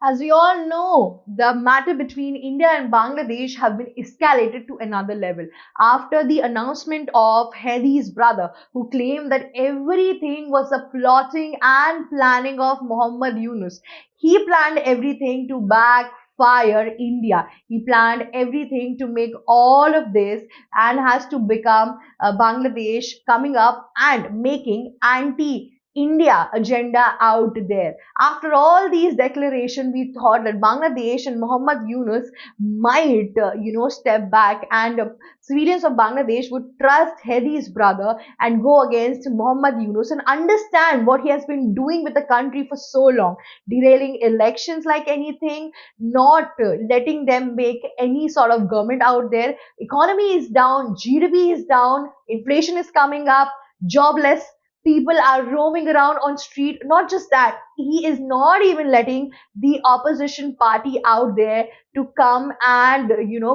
As we all know, the matter between India and Bangladesh have been escalated to another level after the announcement of Hedi's brother, who claimed that everything was a plotting and planning of Muhammad Yunus. He planned everything to backfire India. He planned everything to make all of this and has to become Bangladesh coming up and making anti India agenda out there. After all these declarations, we thought that Bangladesh and Muhammad Yunus might, step back, and civilians of Bangladesh would trust Hedi's brother and go against Muhammad Yunus and understand what he has been doing with the country for so long, derailing elections like anything, not letting them make any sort of government out there. Economy is down, GDP is down, inflation is coming up, jobless people are roaming around on street. Not just that, he is not even letting the opposition party out there to come and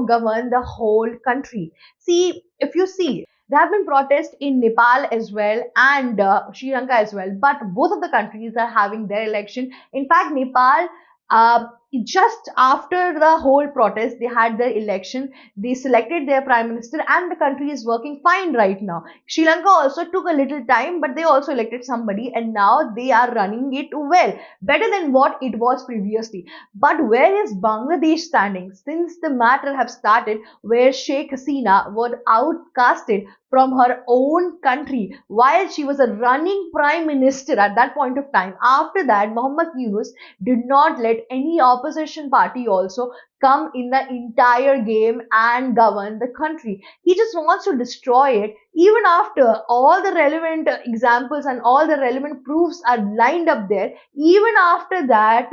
govern the whole country. See, if you see, there have been protests in Nepal as well and Sri Lanka as well, but both of the countries are having their election. In fact, Nepal, uh, just after the whole protest, they had their election, they selected their prime minister, and the country is working fine right now. Sri Lanka also took a little time, but they also elected somebody, and now they are running it well, better than what it was previously. But where is Bangladesh standing since the matter have started, where Sheikh Hasina was outcasted from her own country while she was a running prime minister at that point of time? After that, Muhammad Yunus did not let any opposition party also come in the entire game and govern the country. He just wants to destroy it, even after all the relevant examples and all the relevant proofs are lined up there. Even after that,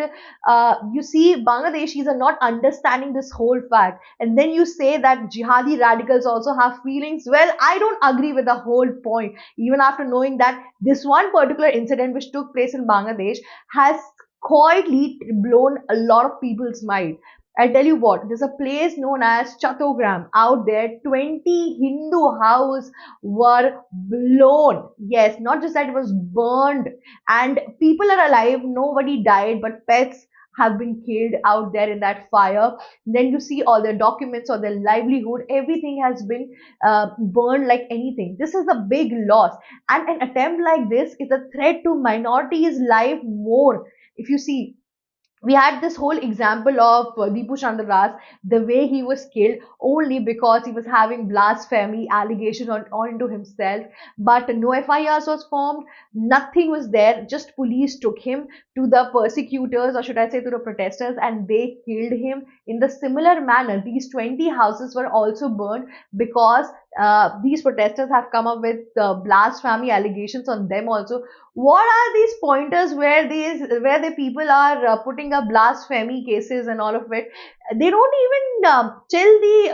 you see, Bangladeshis are not understanding this whole fact. And then you say that jihadi radicals also have feelings. Well, I don't agree with the whole point. Even after knowing that this one particular incident which took place in Bangladesh has quietly blown a lot of people's mind. I tell you what, there's a place known as Chattogram out there. 20 Hindu houses were blown. Yes, not just that, it was burned. And people are alive, nobody died, but pets have been killed out there in that fire. Then you see all their documents or their livelihood, everything has been burned like anything. This is a big loss. And an attempt like this is a threat to minorities' life more. If you see, we had this whole example of Deepu Chandradas, the way he was killed only because he was having blasphemy allegation on into himself. But no FIRs was formed, nothing was there. Just police took him to the persecutors, or should I say to the protesters, and they killed him. In the similar manner, these 20 houses were also burned because these protesters have come up with blasphemy allegations on them also. What are these pointers where the people are putting up blasphemy cases and all of it? They don't even tell the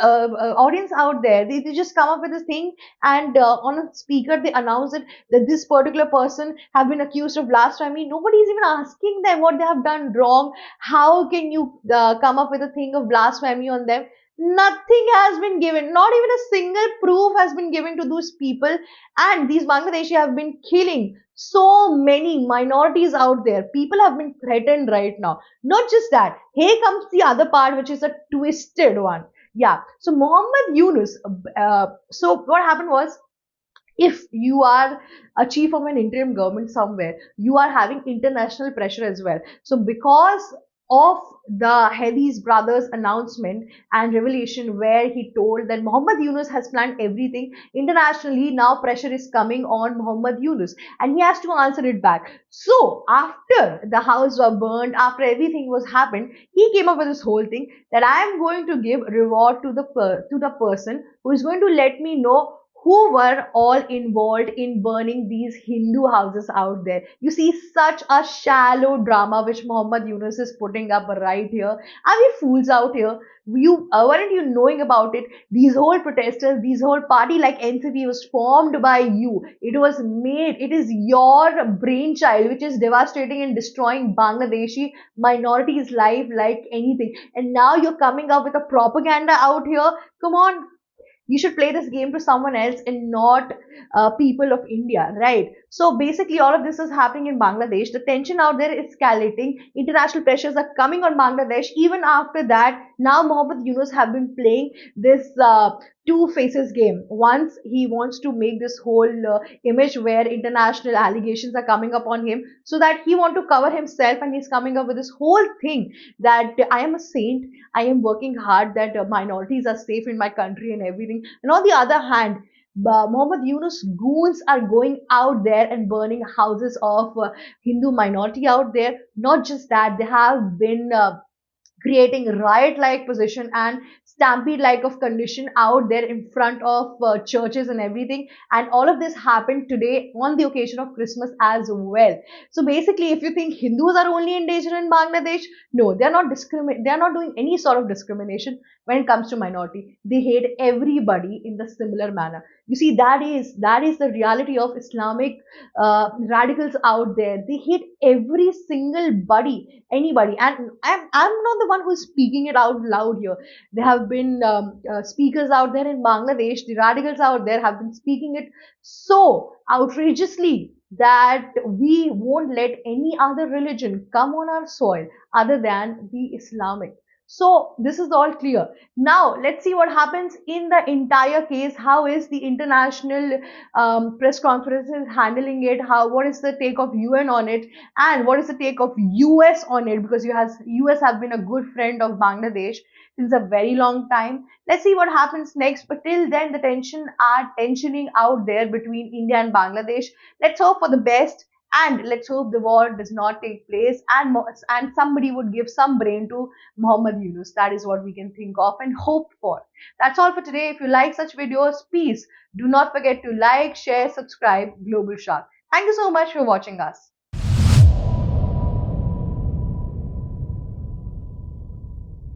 audience out there. They just come up with this thing, and on a speaker they announce it that this particular person have been accused of blasphemy. Nobody is even asking them what they have done wrong. How can you come up with a thing of blasphemy on them? Nothing has been given. Not even a single proof has been given to those people. And these Bangladeshi have been killing so many minorities out there. People have been threatened right now. Not just that. Here comes the other part, which is a twisted one. Yeah. So Muhammad Yunus. So what happened was, if you are a chief of an interim government somewhere, you are having international pressure as well. So because of the Hedi's brothers announcement and revelation, where he told that Muhammad Yunus has planned everything internationally, now pressure is coming on Muhammad Yunus and he has to answer it back. So after the house was burned, after everything was happened, he came up with this whole thing that I am going to give reward to the person who is going to let me know who were all involved in burning these Hindu houses out there. You see, such a shallow drama which Muhammad Yunus is putting up right here. Are we fools out here? You weren't you knowing about it? These whole protesters, these whole party like NCP was formed by you. It was made. It is your brainchild which is devastating and destroying Bangladeshi minorities' life like anything. And now you're coming up with a propaganda out here. Come on, you should play this game to someone else and not people of India, right? So basically, all of this is happening in Bangladesh. The tension out there is escalating. International pressures are coming on Bangladesh. Even after that, now Mohammed Yunus have been playing this two faces game. Once he wants to make this whole image where international allegations are coming upon him, so that he want to cover himself, and he's coming up with this whole thing that I am a saint, I am working hard, that minorities are safe in my country and everything. And on the other hand, Muhammad Yunus goons are going out there and burning houses of Hindu minority out there. Not just that, they have been creating riot like position and stampede like of condition out there in front of churches and everything. And all of this happened today on the occasion of Christmas as well. So basically, if you think Hindus are only in danger in Bangladesh, no, they are not doing any sort of discrimination when it comes to minority. They hate everybody in the similar manner. You see, that is the reality of Islamic radicals out there. They hate every single body, anybody. And I'm not the one who's speaking it out loud here. There have been speakers out there in Bangladesh, the radicals out there have been speaking it so outrageously that we won't let any other religion come on our soil other than the Islamic. So this is all clear. Now let's see what happens in the entire case. How is the international press conferences handling it? What is the take of UN on it, and what is the take of US on it? Because US have been a good friend of Bangladesh since a very long time. Let's see what happens next. But till then, the tensioning out there between India and Bangladesh. Let's hope for the best. And let's hope the war does not take place, and somebody would give some brain to Muhammad Yunus. That is what we can think of and hope for. That's all for today. If you like such videos, please do not forget to like, share, subscribe Global Shark. Thank you so much for watching us.